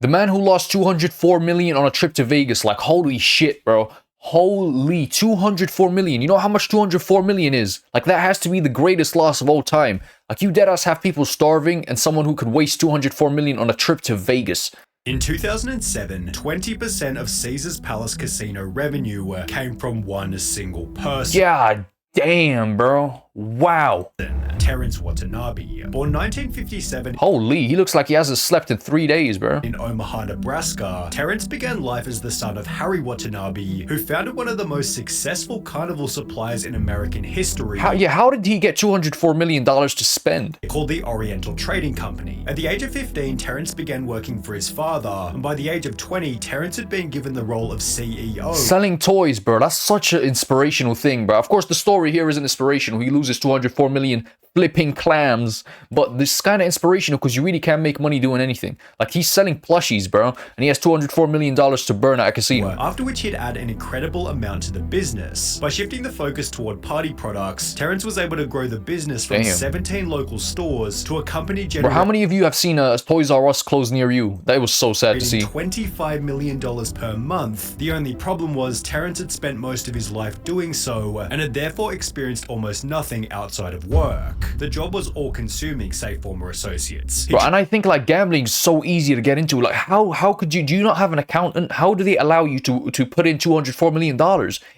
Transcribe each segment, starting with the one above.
The man who lost 204 million on a trip to Vegas, like holy shit, bro. Holy 204 million. You know how much 204 million is? Like that has to be the greatest loss of all time. Like you deadass have people starving and someone who could waste 204 million on a trip to Vegas. In 2007, 20% of Caesars Palace Casino revenue came from one single person. God damn, bro. Wow. Terence Watanabe, born 1957. Holy, he looks like he hasn't slept in 3 days, bro. In Omaha, Nebraska, Terence began life as the son of Harry Watanabe, who founded one of the most successful carnival suppliers in American history. How did he get $204 million to spend? Called the Oriental Trading Company. At the age of 15, Terence began working for his father, and by the age of 20, Terence had been given the role of CEO. Selling toys, bro. That's such an inspirational thing, bro. Of course, the story here isn't inspirational. He loses 204 million flipping clams, but this is kind of inspirational because you really can't make money doing anything. Like he's selling plushies, bro, and he has $204 million to burn at a casino. After which he'd add an incredible amount to the business. By shifting the focus toward party products, Terence was able to grow the business from 17 local stores to a company generating... Bro, how many of you have seen a Toys R Us close near you? That was so sad to see. $25 million per month. The only problem was Terence had spent most of his life doing so and had therefore experienced almost nothing outside of work. The job was all-consuming, say former associates. Bro, and I think like gambling is so easy to get into. Like how could you, do you not have an accountant? How do they allow you to put in $204 million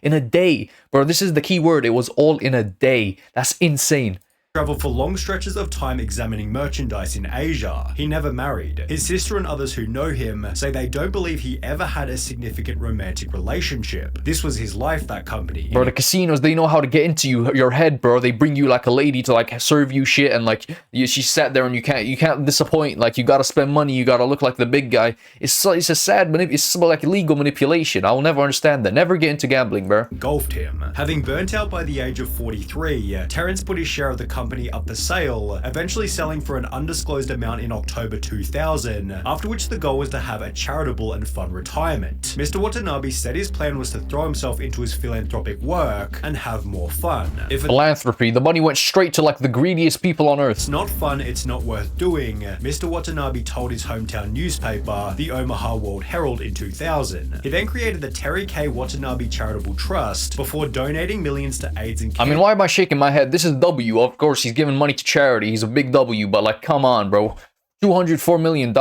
in a day? Bro, this is the key word. It was all in a day. That's insane. Traveled for long stretches of time examining merchandise in Asia. He never married. His sister and others who know him say they don't believe he ever had a significant romantic relationship. This was his life, that company. Bro, the casinos, they know how to get into your head, bro. They bring you like a lady to like serve you shit, and like she sat there and you can't disappoint. Like you gotta spend money, you gotta look like the big guy. It's a sad it's like illegal manipulation. I will never understand that. Never get into gambling, bro. Engulfed him. Having burnt out by the age of 43, Terence put his share of the company up for sale, eventually selling for an undisclosed amount in October 2000, after which the goal was to have a charitable and fun retirement. Mr. Watanabe said his plan was to throw himself into his philanthropic work and have more fun. Philanthropy, the money went straight to like the greediest people on earth. It's not fun, it's not worth doing, Mr. Watanabe told his hometown newspaper, the Omaha World Herald, in 2000. He then created the Terry K. Watanabe Charitable Trust before donating millions to AIDS and cancer. I mean, why am I shaking my head? This is W, of course. He's giving money to charity. He's a big W, but like, come on, bro. $204 million.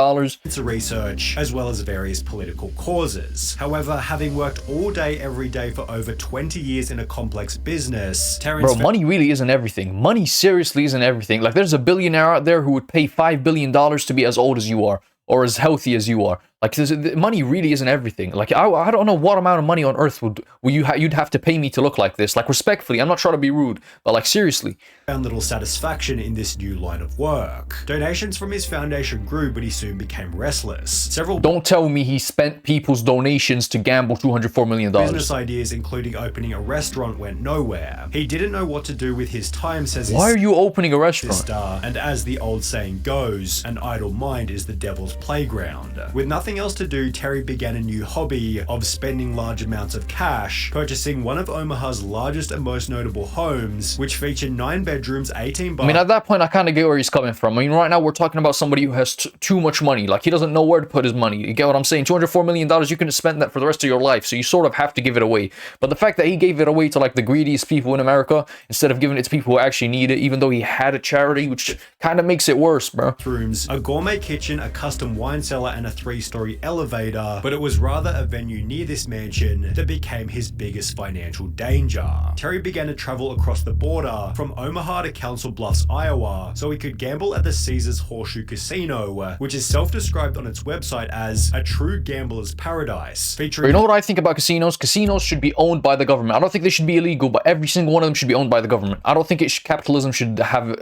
It's research, as well as various political causes. However, having worked all day, every day for over 20 years in a complex business, Terence... Bro, money really isn't everything. Money seriously isn't everything. Like, there's a billionaire out there who would pay $5 billion to be as old as you are, or as healthy as you are. Like, money really isn't everything. Like, I don't know what amount of money on earth you'd have to pay me to look like this. Like, respectfully, I'm not trying to be rude, but like, seriously. Found little satisfaction in this new line of work. Donations from his foundation grew, but he soon became restless. Don't tell me he spent people's donations to gamble $204 million. Business ideas, including opening a restaurant, went nowhere. He didn't know what to do with his time, says his... Why are you opening a restaurant? Sister, and as the old saying goes, an idle mind is the devil's playground. With nothing else to do, Terry began a new hobby of spending large amounts of cash, purchasing one of Omaha's largest and most notable homes, which featured 9 bedrooms, 18 I mean, at that point, I kind of get where he's coming from. I mean, right now, we're talking about somebody who has too much money. Like, he doesn't know where to put his money. You get what I'm saying? $204 million, you can spend that for the rest of your life, so you sort of have to give it away. But the fact that he gave it away to, like, the greediest people in America, instead of giving it to people who actually need it, even though he had a charity, which kind of makes it worse, bro. Rooms, a gourmet kitchen, a custom wine cellar, and a 3-story elevator, but it was rather a venue near this mansion that became his biggest financial danger. Terry began to travel across the border from Omaha to Council Bluffs, Iowa, so he could gamble at the Caesars Horseshoe Casino, which is self-described on its website as a true gambler's paradise. Featuring... You know what I think about casinos? Casinos should be owned by the government. I don't think they should be illegal, but every single one of them should be owned by the government. I don't think capitalism should have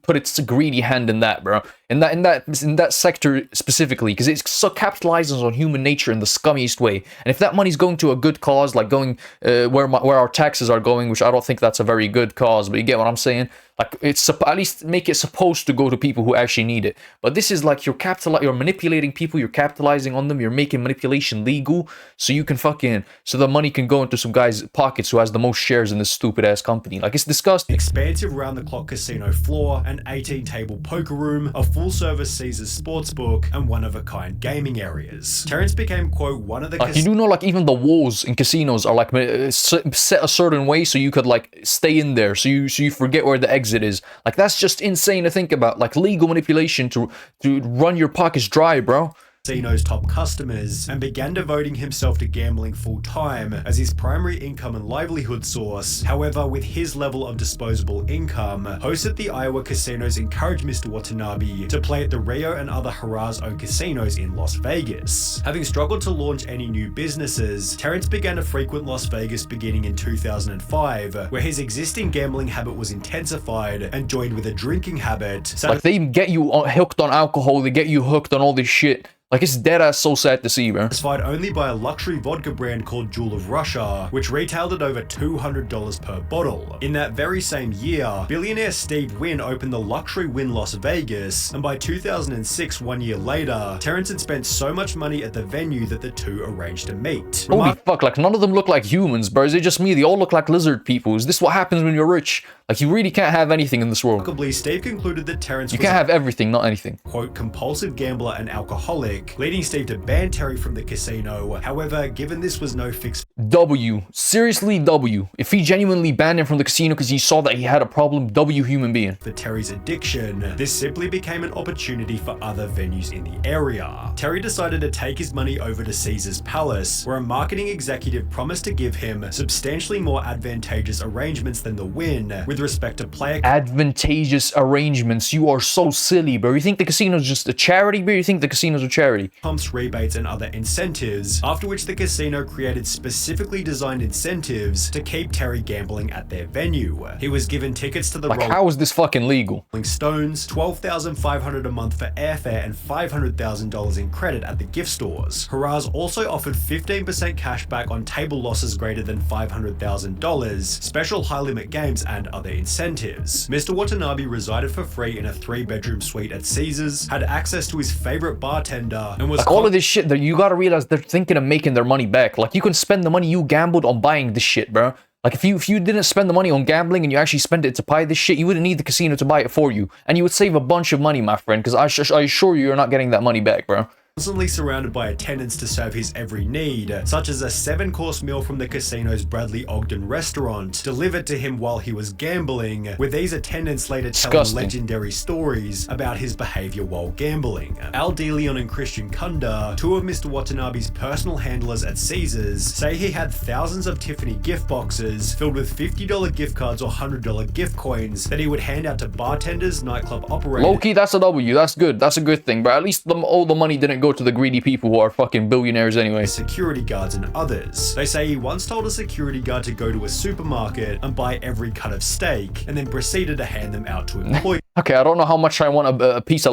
put its greedy hand in that, bro. In that sector specifically, because it so capitalizes on human nature in the scummiest way. And if that money's going to a good cause, like going where our taxes are going, which I don't think that's a very good cause, but you get what I'm saying? Like, it's at least make it supposed to go to people who actually need it. But this is like you're manipulating people, you're capitalizing on them, you're making manipulation legal, so you can so the money can go into some guy's pockets who has the most shares in this stupid ass company. Like, it's disgusting. Expansive round-the-clock casino floor, an 18-table poker room, a full-service Caesars sportsbook, and one-of-a-kind gaming areas. Terrence became, quote, one of the... Like, you do know, like, even the walls in casinos are, like, set a certain way so you could, like, stay in there, so you forget where the exit is. Like, that's just insane to think about. Like, legal manipulation to run your pockets dry, bro. Casino's top customers, and began devoting himself to gambling full-time as his primary income and livelihood source. However, with his level of disposable income, hosts at the Iowa casinos encouraged Mr. Watanabe to play at the Rio and other Harrah's-owned casinos in Las Vegas. Having struggled to launch any new businesses, Terrence began to frequent Las Vegas beginning in 2005, where his existing gambling habit was intensified and joined with a drinking habit. Like, they get you hooked on alcohol, they get you hooked on all this shit. Like, it's dead ass so sad to see, bro. Satisfied only by a luxury vodka brand called Jewel of Russia, which retailed at over $200 per bottle. In that very same year, billionaire Steve Wynn opened the luxury Wynn Las Vegas, and by 2006, 1 year later, Terrence had spent so much money at the venue that the two arranged to meet. Holy fuck, like, none of them look like humans, bro. Is it just me? They all look like lizard people. Is this what happens when you're rich? Like, you really can't have anything in this world. Remarkably, Steve concluded that Terrence was can't have everything, not anything. Quote, compulsive gambler and alcoholic, leading Steve to ban Terry from the casino. However, given this was no fix... W. Seriously, W. If he genuinely banned him from the casino because he saw that he had a problem, W human being. For Terry's addiction, this simply became an opportunity for other venues in the area. Terry decided to take his money over to Caesars Palace, where a marketing executive promised to give him substantially more advantageous arrangements than the Wynn with respect to player... Advantageous arrangements? You are so silly, bro. You think the casino's just a charity, bro? You think the casino's a charity? Pumps, rebates, and other incentives, after which the casino created specifically designed incentives to keep Terry gambling at their venue. He was given tickets to the how is this fucking legal? Rolling Stones, $12,500 a month for airfare, and $500,000 in credit at the gift stores. Harrah's also offered 15% cash back on table losses greater than $500,000, special high-limit games, and other incentives. Mr. Watanabe resided for free in a 3-bedroom suite at Caesars, had access to his favorite bartender, and was... Like, all of this shit, that you gotta realize they're thinking of making their money back. Like, you can spend the money you gambled on buying this shit, bro. Like, if you didn't spend the money on gambling and you actually spent it to buy this shit, you wouldn't need the casino to buy it for you. And you would save a bunch of money, my friend, because I assure you, you're not getting that money back, bro. Constantly surrounded by attendants to serve his every need, such as a 7-course meal from the casino's Bradley Ogden restaurant, delivered to him while he was gambling, with these attendants later telling legendary stories about his behavior while gambling. Al DeLeon and Christian Kunda, 2 of Mr. Watanabe's personal handlers at Caesars, say he had thousands of Tiffany gift boxes filled with $50 gift cards or $100 gift coins that he would hand out to bartenders, nightclub operators. Low-key, that's a W. That's good. That's a good thing, but at least all the money didn't go to the greedy people who are fucking billionaires anyway. Security guards and others. They say he once told a security guard to go to a supermarket and buy every cut of steak, and then proceeded to hand them out to employees. Okay, I don't know how much I want a piece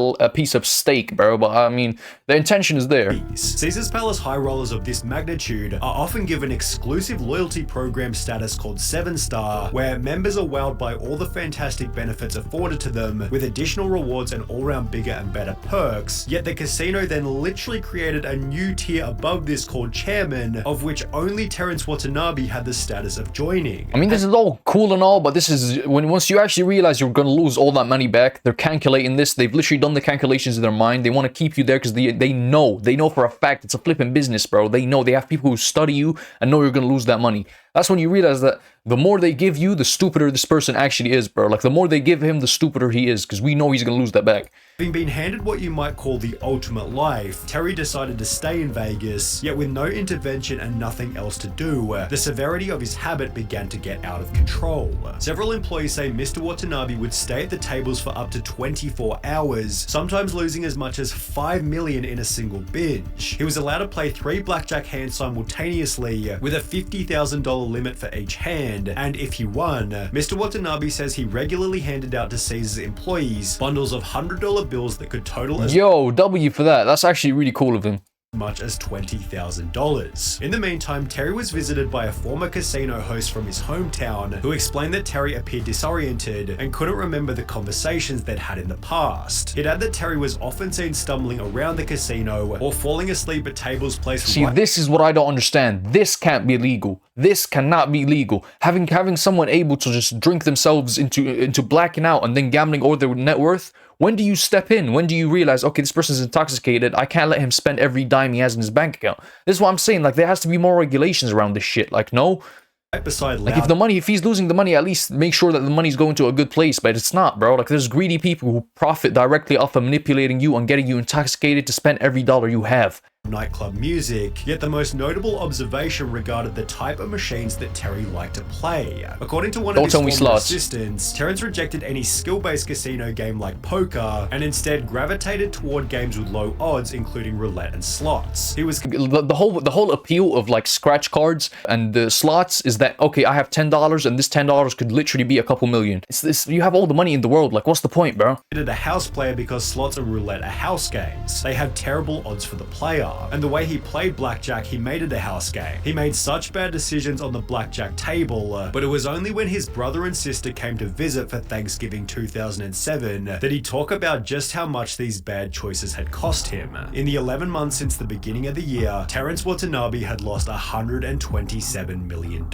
of steak, bro, but I mean, the intention is there. Caesars Palace high rollers of this magnitude are often given exclusive loyalty program status called 7-Star, where members are wowed by all the fantastic benefits afforded to them, with additional rewards and all-round bigger and better perks. Yet the casino then literally created a new tier above this called Chairman, of which only Terrence Watanabe had the status of joining. I mean, this is all cool and all, but this is once you actually realize you're gonna lose all that money back, they're calculating this. They've literally done the calculations in their mind. They want to keep you there because they know for a fact it's a flipping business, bro. They know, they have people who study you and know you're gonna lose that money. That's when you realize that the more they give you, the stupider this person actually is, bro. Like, the more they give him, the stupider he is, because we know he's gonna lose that back. Having been handed what you might call the ultimate life, Terry decided to stay in Vegas, yet with no intervention and nothing else to do, the severity of his habit began to get out of control. Several employees say Mr. Watanabe would stay at the tables for up to 24 hours, sometimes losing as much as $5 million in a single binge. He was allowed to play 3 blackjack hands simultaneously, with a $50,000 limit for each hand, and if he won, Mr. Watanabe says he regularly handed out to Caesars employees bundles of $100 bills that could total as W for that. That's actually really cool of him. much as $20,000. In the meantime, Terry was visited by a former casino host from his hometown who explained that Terry appeared disoriented and couldn't remember the conversations they'd had in the past. He'd add that Terry was often seen stumbling around the casino or falling asleep at tables placed See, this is what I don't understand. This can't be legal. This cannot be legal. Having someone able to just drink themselves into blacking out and then gambling over their net worth. When do you step in? When do you realize, okay, this person's intoxicated, I can't let him spend every dime he has in his bank account? This is what I'm saying. Like, there has to be more regulations around this shit. Like, no. Beside like, if he's losing the money, at least make sure that the money's going to a good place. But it's not, bro. Like, there's greedy people who profit directly off of manipulating you and getting you intoxicated to spend every dollar you have. Nightclub music, yet the most notable observation regarded the type of machines that Terry liked to play. According to one of his former assistants, Terrence rejected any skill-based casino game like poker and instead gravitated toward games with low odds, including roulette and slots. He was the whole appeal of like scratch cards and the slots is that, okay, I have $10 and this $10 could literally be a couple million. It's this, you have all the money in the world. Like, what's the point, bro? A house player because slots and roulette are house games. They have terrible odds for the player. And the way he played blackjack, he made it a house game. He made such bad decisions on the blackjack table, but it was only when his brother and sister came to visit for Thanksgiving 2007 that he talked about just how much these bad choices had cost him. In the 11 months since the beginning of the year, Terrence Watanabe had lost $127 million.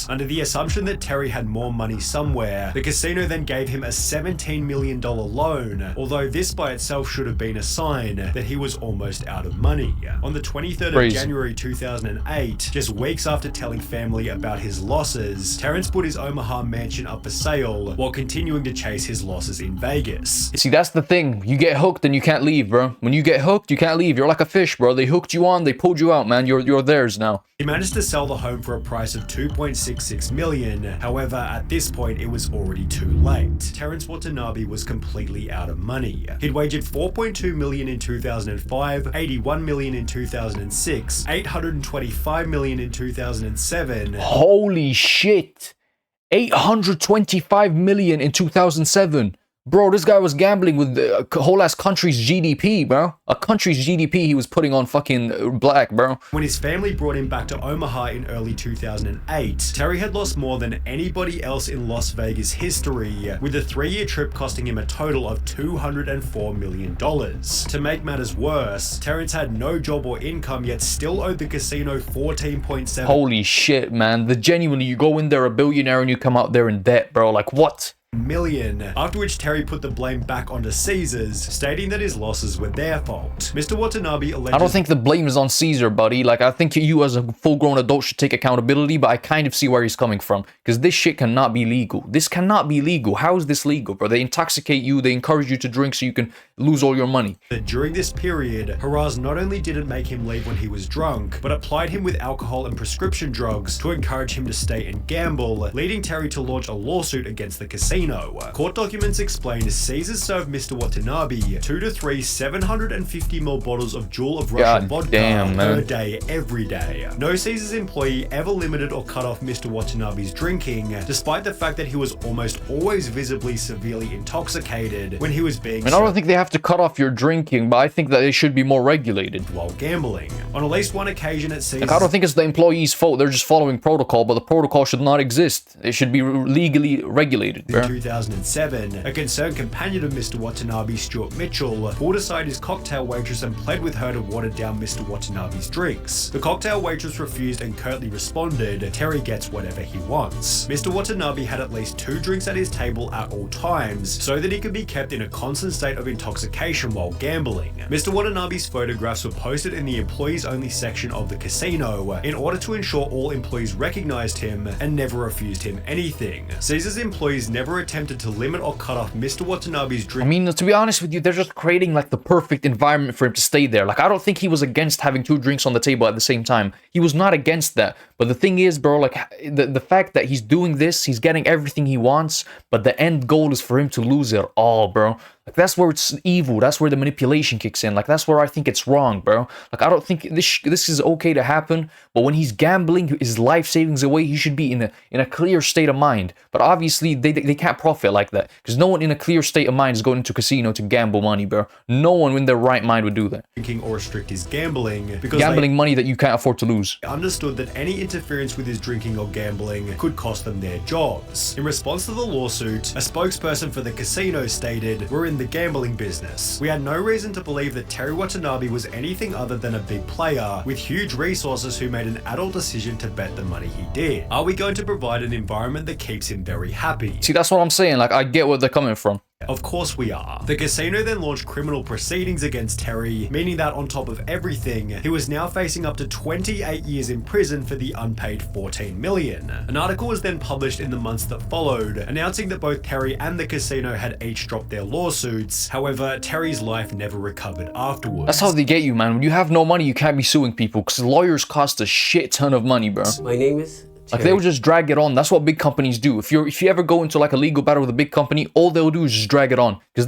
Under the assumption that Terry had more money somewhere, the casino then gave him a $17 million loan, although this by itself should have been a sign that he was almost out of money. On the 23rd of January 2008, just weeks after telling family about his losses, Terrence put his Omaha mansion up for sale while continuing to chase his losses in Vegas. See, that's the thing. You get hooked and you can't leave, bro. When you get hooked, you can't leave. You're like a fish, bro. They hooked you on, they pulled you out, man. You're theirs now. He managed to sell the home for a price of $2.66 million. However, at this point, it was already too late. Terrence Watanabe was completely out of money. He'd wagered $4.2 million in 2005, $81 million in 2006, $825 million in 2007. Holy shit. $825 million in 2007. Bro, this guy was gambling with the whole ass country's GDP, bro. A country's GDP he was putting on fucking black, bro. When his family brought him back to Omaha in early 2008, Terry had lost more than anybody else in Las Vegas history, with the 3-year trip costing him a total of $204 million. To make matters worse, Terrence had no job or income, yet still owed the casino $14.7. Holy shit, man. Genuinely, you go in there a billionaire and you come out there in debt, bro. Like, what? Million, after which Terry put the blame back onto Caesars, stating that his losses were their fault. Mr. Watanabe alleges— I don't think the blame is on Caesar, buddy. Like, I think you as a full-grown adult should take accountability, but I kind of see where he's coming from, because this shit cannot be legal. This cannot be legal. How is this legal, bro? They intoxicate you, they encourage you to drink so you can lose all your money. During this period, Haraz not only didn't make him leave when he was drunk, but applied him with alcohol and prescription drugs to encourage him to stay and gamble, leading Terry to launch a lawsuit against the casino. Court documents explain Caesars served Mr. Watanabe 2 to 3 750ml bottles of Jewel of Russia vodka per day, every day. No Caesars employee ever limited or cut off Mr. Watanabe's drinking, despite the fact that he was almost always visibly severely intoxicated when he was being I don't think they have to cut off your drinking, but I think that they should be more regulated. While gambling. On at least one occasion at Caesars— Like, I don't think it's the employee's fault. They're just following protocol, but the protocol should not exist. It should be legally regulated, bro. 2007, a concerned companion of Mr. Watanabe, Stuart Mitchell, pulled aside his cocktail waitress and pled with her to water down Mr. Watanabe's drinks. The cocktail waitress refused and curtly responded, "Terry gets whatever he wants." Mr. Watanabe had at least 2 drinks at his table at all times, so that he could be kept in a constant state of intoxication while gambling. Mr. Watanabe's photographs were posted in the employees-only section of the casino, in order to ensure all employees recognized him and never refused him anything. Caesars employees never attempted to limit or cut off Mr. Watanabe's drink. I mean, to be honest with you, they're just creating like the perfect environment for him to stay there. Like, I don't think he was against having 2 drinks on the table at the same time. He was not against that. But the thing is, bro, like the fact that he's doing this, he's getting everything he wants, but the end goal is for him to lose it all, bro. Like, that's where it's evil. That's where the manipulation kicks in. Like, that's where I think it's wrong, bro. Like, I don't think this is okay to happen. But when he's gambling his life savings away, he should be in a clear state of mind. But obviously, they can't profit like that, because no one in a clear state of mind is going into a casino to gamble money, bro. No one in their right mind would do that. Drinking or restrict his gambling, because Gambling money that you can't afford to lose. they understood that any interference with his drinking or gambling could cost them their jobs. In response to the lawsuit, a spokesperson for the casino stated, "We're in the gambling business. We had no reason to believe that Terry Watanabe was anything other than a big player with huge resources who made an adult decision to bet the money he did. Are we going to provide an environment that keeps him very happy?" See, that's what I'm saying. Like, I get where they're coming from. Of course we are. The casino then launched criminal proceedings against Terry, meaning that on top of everything, he was now facing up to 28 years in prison for the unpaid $14 million. An article was then published in the months that followed, announcing that both Terry and the casino had each dropped their lawsuits. However, Terry's life never recovered afterwards. That's how they get you, man. When you have no money, you can't be suing people, because lawyers cost a shit ton of money, bro. My name is Like, they will just drag it on. That's what big companies do. If you ever go into like a legal battle with a big company, all they'll do is just drag it on, because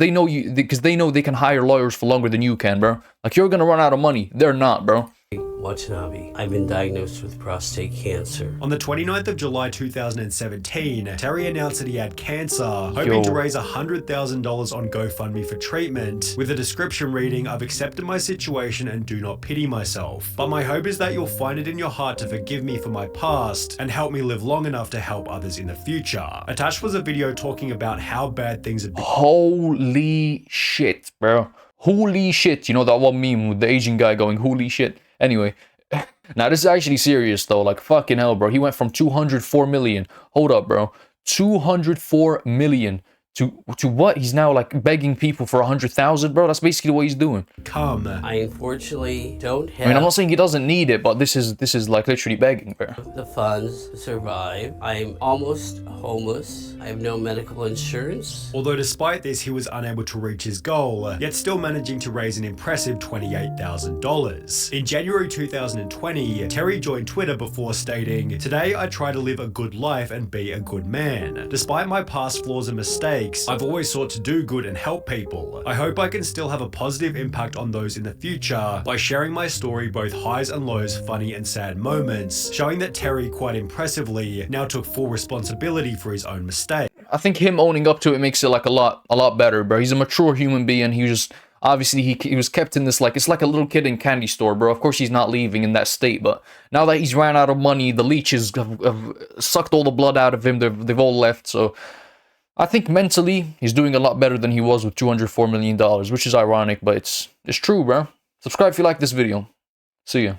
they know they can hire lawyers for longer than you can, bro. Like, you're gonna run out of money. They're not, bro. Watanabe. I've been diagnosed with prostate cancer. On the 29th of July 2017, Terry announced that he had cancer, hoping to raise $100,000 on GoFundMe for treatment, with a description reading, "I've accepted my situation and do not pity myself. But my hope is that you'll find it in your heart to forgive me for my past and help me live long enough to help others in the future." Attached was a video talking about how bad things had been. Holy shit, bro. Holy shit. You know that one meme with the Asian guy going, "Holy shit." Anyway, now this is actually serious though. Like, fucking hell, bro. He went from 204 million. Hold up, bro. 204 million to what? He's now like begging people for 100,000, bro. That's basically what he's doing. I unfortunately don't have I mean, I'm not saying he doesn't need it, but this is like literally begging, bro. the funds to survive. I'm almost homeless. I have no medical insurance. Although despite this, he was unable to reach his goal, yet still managing to raise an impressive $28,000. In January 2020, Terry joined Twitter before stating, "Today I try to live a good life and be a good man. Despite my past flaws and mistakes, I've always sought to do good and help people. I hope I can still have a positive impact on those in the future by sharing my story, both highs and lows, funny and sad moments," showing that Terry, quite impressively, now took full responsibility for his own mistake. I think him owning up to it makes it like a lot better, bro. He's a mature human being. He just obviously he was kept in this, like, it's like a little kid in candy store, bro. Of course he's not leaving in that state, but now that he's ran out of money, the leeches have sucked all the blood out of him. They've all left. So I think mentally he's doing a lot better than he was with $204 million, which is ironic, but it's true, bro. Subscribe if you like this video. See ya.